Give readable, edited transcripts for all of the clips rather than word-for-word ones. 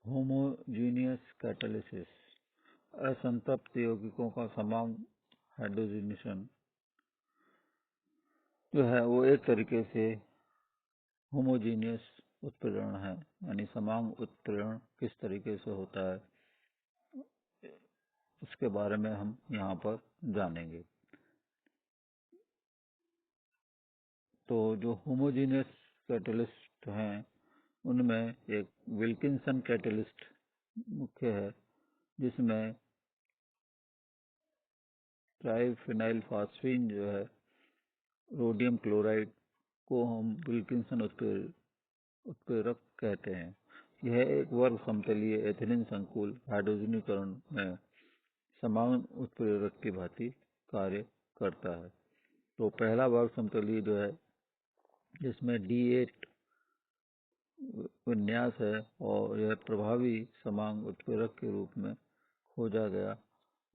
Homogeneous catalysis असंतृप्त यौगिकों का समान हाइड्रोजनीकरण जो है वो एक तरीके से होमोजीनियस उत्प्रेरण है। यानी समान उत्प्रेरण किस तरीके से होता है उसके बारे में हम यहाँ पर जानेंगे। तो जो होमोजीनियस कैटलिस्ट हैं उनमें एक विल्किंसन कैटलिस्ट मुख्य है, जिसमें ट्राइफिनाइल फास्फीन जो है रोडियम क्लोराइड को हम विल्किंसन उत्प्रेरक कहते हैं। यह एक वर्ग समतलीय एथिलीन संकुल हाइड्रोजनीकरण में समान उत्प्रेरक की भांति कार्य करता है। तो पहला वर्ग समतलीय जो है जिसमें D8 विन्यास है और यह प्रभावी समान उत्प्रेरक के रूप में खोजा गया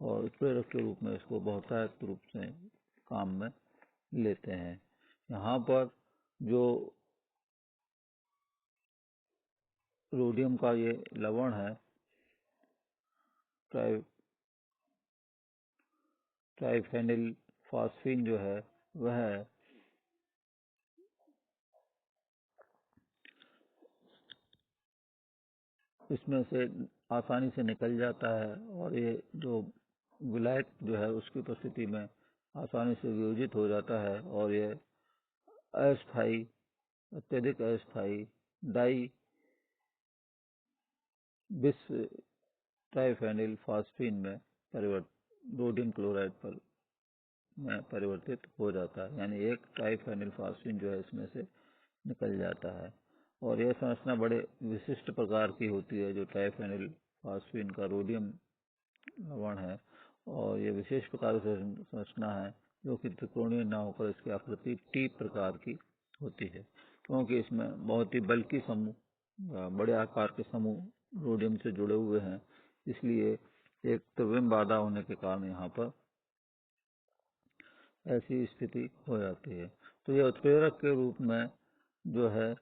और उत्प्रेरक के रूप में इसको बहुतायत रूप से काम में लेते हैं। यहाँ पर जो रोडियम का ये लवण है ट्राइफेनिल फास्फीन जो है वह इसमें से आसानी से निकल जाता है और ये जो विलायक जो है उसकी उपस्थिति में आसानी से वियोजित हो जाता है और ये अस्थायी अत्यधिक अस्थायी डाई बिस ट्राइफेनिल फास्फीन में रोडियम क्लोराइड पर में परिवर्तित हो जाता है। यानी एक ट्राइफेनिल फास्फीन जो है इसमें से निकल जाता है और यह संरचना बड़े विशिष्ट प्रकार की होती है। जो ट्राइफेनिल फास्फीन का रोडियम लवण है और ये विशेष प्रकार से संरचना है जो कि त्रिकोणीय न होकर इसकी आकृति टी प्रकार की होती है, क्योंकि इसमें बहुत ही बल्कि समूह बड़े आकार के समूह रोडियम से जुड़े हुए हैं, इसलिए एक त्रिविम बाधा होने के कारण यहाँ पर ऐसी स्थिति हो जाती है। तो यह उत्प्रेरक के रूप में जो है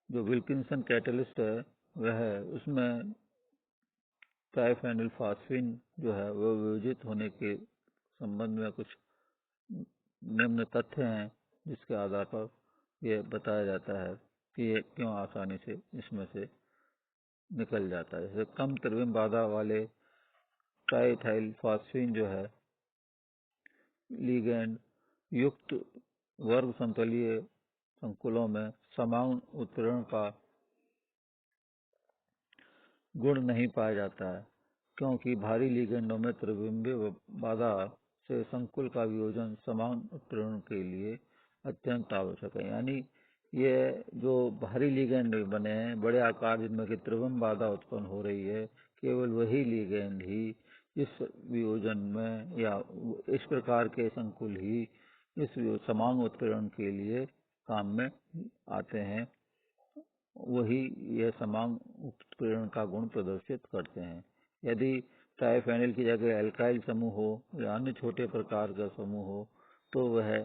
जो विल्किंसन कैटलिस्ट है वह है उसमें ट्राइफेनिल फास्फीन जो है वह वियोजित होने के संबंध में कुछ निम्न तथ्य हैं जिसके आधार पर यह बताया जाता है कि ये क्यों आसानी से इसमें से निकल जाता है। जैसे कम त्रिविम बाधा वाले ट्राइथाइल फास्फीन जो है लिगैंड युक्त वर्ग समतलीय संकुलों में समान उत्प्रेरण का गुण नहीं पाया जाता है, क्योंकि भारी लिगेंडों में त्रिविमीय बाधा से संकुल का वियोजन समान उत्प्रेरण के लिए अत्यंत आवश्यक है। यानी ये जो भारी लिगेंड बने हैं बड़े आकार जिनमें कि त्रिविम बाधा उत्पन्न हो रही है, केवल वही लिगेंड ही इस वियोजन में या इस प्रकार के संकुल ही इस समान उत्प्रेरण के लिए काम में आते हैं, वही यह समान उत्प्रेरण का गुण प्रदर्शित करते हैं। यदि ट्राइफेनिल की जगह एल्काइल समूह हो या अन्य छोटे प्रकार का समूह हो तो वह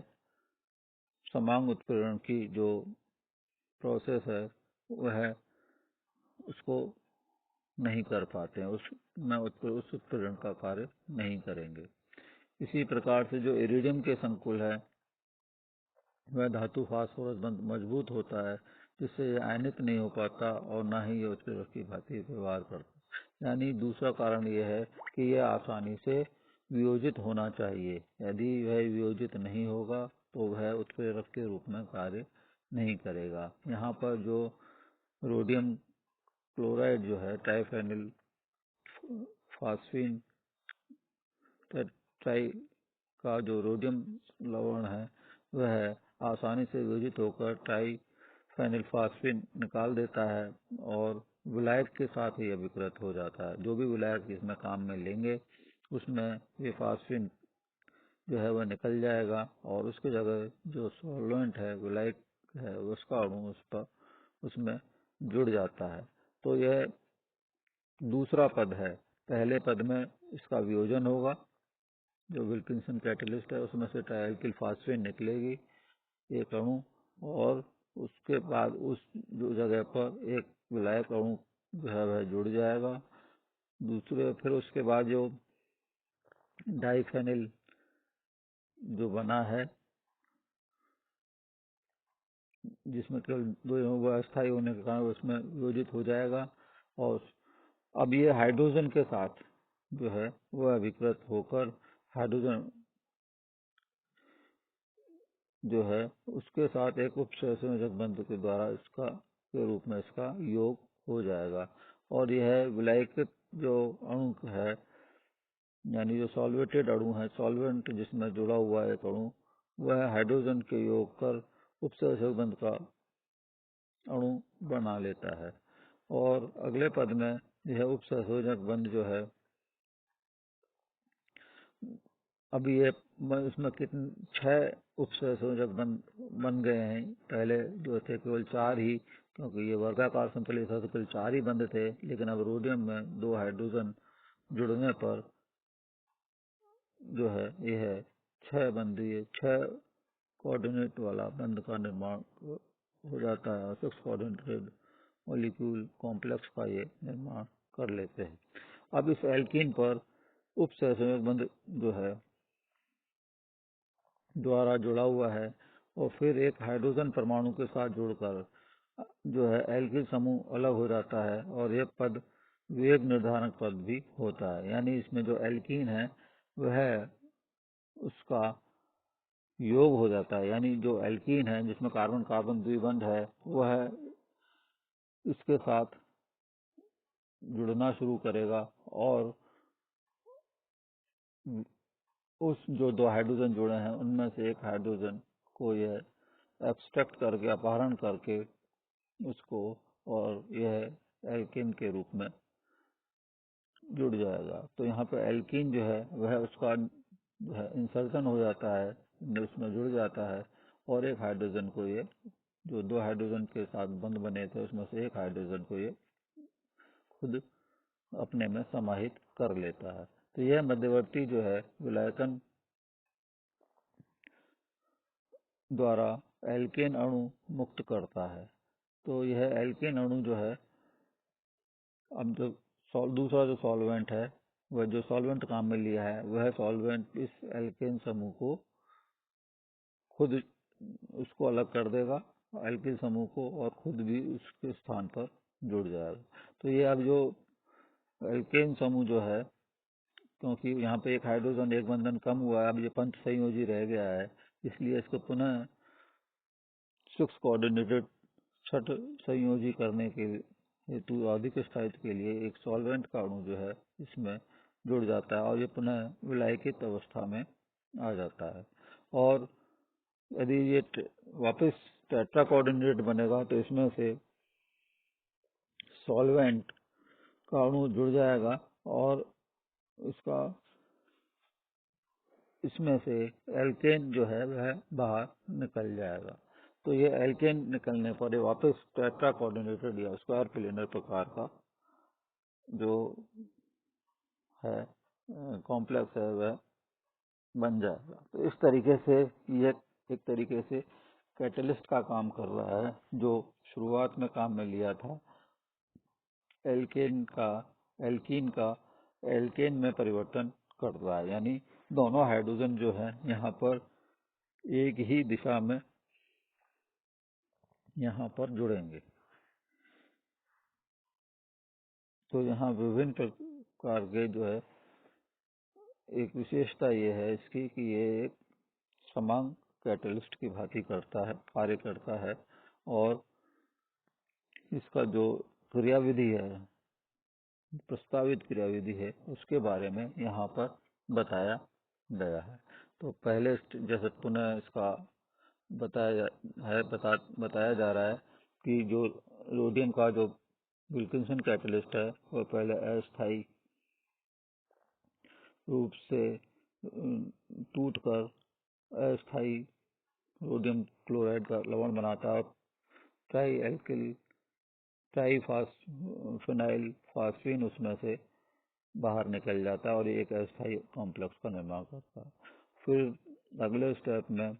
समान उत्प्रेरण की जो प्रोसेस है वह उसको नहीं कर पाते हैं, उसमें उस उत्प्रेरण का कार्य नहीं करेंगे। इसी प्रकार से जो इरिडियम के संकुल है वह धातु फास्फोरस बंध मजबूत होता है, जिससे यह आयनित नहीं हो पाता और ना ही ये उत्प्रेरक की भांति व्यवहार करता। यानी दूसरा कारण यह है कि यह आसानी से वियोजित होना चाहिए। यदि वह वियोजित नहीं होगा तो वह उत्प्रेरक के रूप में कार्य नहीं करेगा। यहाँ पर जो रोडियम क्लोराइड जो है ट्राइफेनिल फास्फीन ट्राई का जो रोडियम लवण है वह आसानी से वियोजित होकर ट्राइफेनिल फास्फीन निकाल देता है और विलायक के साथ ही अभिकृत हो जाता है। जो भी विलायक इसमें काम में लेंगे उसमें ये फास्फीन जो है वह निकल जाएगा और उसकी जगह जो सॉल्वेंट है विलायक है उसका अणु उसमें जुड़ जाता है। तो यह दूसरा पद है। पहले पद में इसका वियोजन होगा, जो विल्किंसन कैटलिस्ट है उसमें से ट्राइएल्किल फास्फेट निकलेगी एक अणु और उसके बाद उस जो जगह पर एक विलायक अणु जो है वह जुड़ जाएगा। दूसरे फिर उसके बाद जो डाइफेनिल जो बना है, जिसमें केवल दो वो अस्थायी होने के कारण उसमें वियोजित हो जाएगा, और अब ये हाइड्रोजन के साथ जो है वह विकृत होकर हाइड्रोजन जो है उसके साथ एक उपसंयोजक बंध के द्वारा इसका के रूप में इसका योग हो जाएगा। और यह विलायकित जो अणु है, यानी जो सॉल्वेटेड अणु है, सॉल्वेंट जिसमें जुड़ा हुआ है एक अणु, वह हाइड्रोजन के योग कर उपसंयोजक बंध का अणु बना लेता है। और अगले पद में यह उपसंयोजक बंध जो है, अभी ये इसमें कितने 6 उपसंयोजक बन गए हैं। पहले जो थे केवल 4 ही, क्योंकि ये वर्गाकार संतुलित था तो केवल 4 ही बंद थे, लेकिन अब रोडियम में 2 हाइड्रोजन जुड़ने पर जो है यह 6 बंद, ये 6 कोऑर्डिनेट वाला बंध का निर्माण हो जाता है, 6 कोऑर्डिनेटेड मॉलिक्यूल कॉम्प्लेक्स का ये निर्माण कर लेते हैं। अब इस एल्कीन पर उपसंयोजक बंध जो है द्वारा जुड़ा हुआ है, और फिर एक हाइड्रोजन परमाणु के साथ जुड़कर जो है एल्किल समूह अलग हो जाता है, और यह पद वेग निर्धारक पद भी होता है। यानी इसमें जो एल्कीन है वह उसका योग हो जाता है, यानी जो एल्कीन है जिसमें कार्बन कार्बन द्विबंध है वह इसके साथ जुड़ना शुरू करेगा, और उस जो 2 हाइड्रोजन जुड़े हैं उनमें से एक हाइड्रोजन को यह एब्स्ट्रैक्ट करके, अपहरण करके उसको, और यह एल्केन के रूप में जुड़ जाएगा। तो यहाँ पे एल्कीन जो है वह उसका जो है इंसर्शन हो जाता है, उसमें जुड़ जाता है, और एक हाइड्रोजन को ये जो 2 हाइड्रोजन के साथ बंध बने थे उसमें से एक हाइड्रोजन को ये खुद अपने में समाहित कर लेता है। तो यह मध्यवर्ती जो है विलायकन द्वारा एल्केन अणु मुक्त करता है। तो यह एल्केन अणु जो है, अब जो दूसरा जो सॉल्वेंट है, वह जो सॉल्वेंट काम में लिया है वह सॉल्वेंट इस एल्केन समूह को खुद उसको अलग कर देगा, एल्केन समूह को, और खुद भी उसके स्थान पर जुड़ जाएगा। तो ये अब जो एल्केन समूह जो है, क्योंकि यहाँ पे एक हाइड्रोजन एक बंधन कम हुआ है, अब ये पंच संयोजी रह गया है, इसलिए इसको पुनः 6 कोऑर्डिनेटेड छठ संयोजी करने के हेतु अधिक स्थायित्व के लिए एक सॉल्वेंट का अणु जो है इसमें जुड़ जाता है, और ये पुनः विलायकित अवस्था में आ जाता है। और यदि ये वापस टेट्रा कोऑर्डिनेट बनेगा तो इसमें से सॉल्वेंट का अणु जुड़ जाएगा, और इसका इसमें से एल्केन जो है वह बाहर निकल जाएगा। तो ये एल्केन निकलने पर ये वापस टेट्रा कोऑर्डिनेटेड या स्क्वायर प्लेनर प्रकार का जो है कॉम्प्लेक्स है वह बन जाएगा। तो इस तरीके से ये एक तरीके से कैटलिस्ट का काम कर रहा है, जो शुरुआत में काम में लिया था एल्केन का एल्कीन का एल्केन में परिवर्तन कर रहा है। यानी दोनों हाइड्रोजन जो है यहाँ पर एक ही दिशा में यहाँ पर जुड़ेंगे। तो यहाँ विभिन्न प्रकार के जो है एक विशेषता ये है इसकी कि ये एक समांग कैटलिस्ट की भांति करता है, कार्य करता है, और इसका जो क्रियाविधि है, प्रस्तावित क्रियाविधि है, उसके बारे में यहाँ पर बताया गया है। तो पहले जैसे पुनः इसका बताया जा रहा है कि जो रोडियम का जो विल्किंसन कैटलिस्ट है वह पहले अस्थायी रूप से टूटकर अस्थायी रोडियम क्लोराइड का लवण बनाता है, ट्राई एल्किल फिनाइल फास्फीन उसमें से बाहर निकल जाता है, और एक अस्थायी कॉम्प्लेक्स का निर्माण करता है। फिर अगले स्टेप में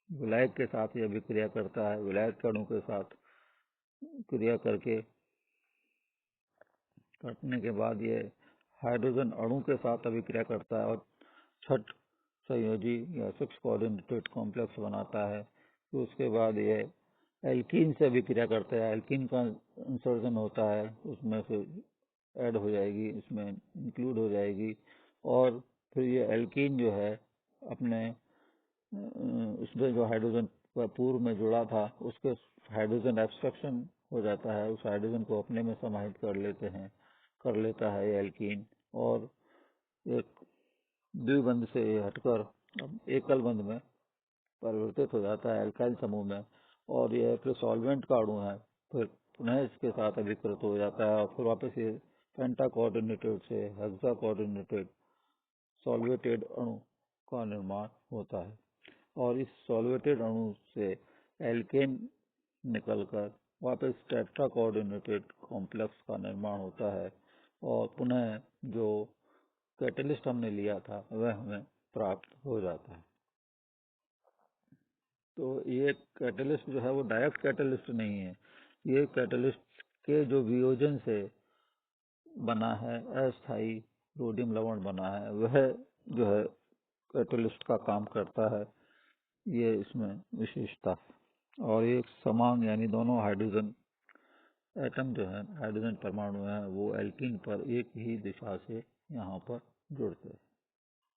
विलायक के साथ यह विक्रिया करता है, विलायक अणु के साथ क्रिया करके कटने के बाद ये हाइड्रोजन अणु के साथ अभिक्रिया करता है और छठ संयोजी या 6 कोऑर्डिनेटेड कॉम्प्लेक्स बनाता है। तो उसके बाद ये एल्कीन से अभिक्रिया करता है, एल्कीन का इंसर्जन होता है, उसमें से ऐड हो जाएगी, इसमें इंक्लूड हो जाएगी। और फिर ये एल्कीन जो है अपने उसमें जो हाइड्रोजन पूर्व में जुड़ा था उसके हाइड्रोजन एब्स्ट्रक्शन हो जाता है, उस हाइड्रोजन को अपने में समाहित कर लेता है ये एल्कीन, और एक द्विबंध से हटकर अब एकल बंध में परिवर्तित हो जाता है एल्काइल समूह में। और यह फिर सॉल्वेंट का अणु है, फिर पुनः इसके साथ अभिकृत हो जाता है और फिर वापस ये पेंटा कोऑर्डिनेटेड से हेक्सा कोऑर्डिनेटेड सॉल्वेटेड अणु का निर्माण होता है। और इस सॉल्वेटेड अणु से एल्केन निकलकर वापस टेट्रा कोऑर्डिनेटेड कॉम्प्लेक्स का निर्माण होता है और पुनः जो कैटलिस्ट हमने लिया था वह हमें प्राप्त हो जाता है। तो ये कैटलिस्ट जो है वो डायरेक्ट कैटलिस्ट नहीं है, ये कैटलिस्ट के जो वियोजन से बना है, अस्थाई रोडियम लवण बना है, वह जो है कैटलिस्ट का काम करता है। ये इसमें विशेषता। और एक समान यानी दोनों हाइड्रोजन एटम जो है, हाइड्रोजन परमाणु है, वो एल्कीन पर एक ही दिशा से यहाँ पर जुड़ते हैं।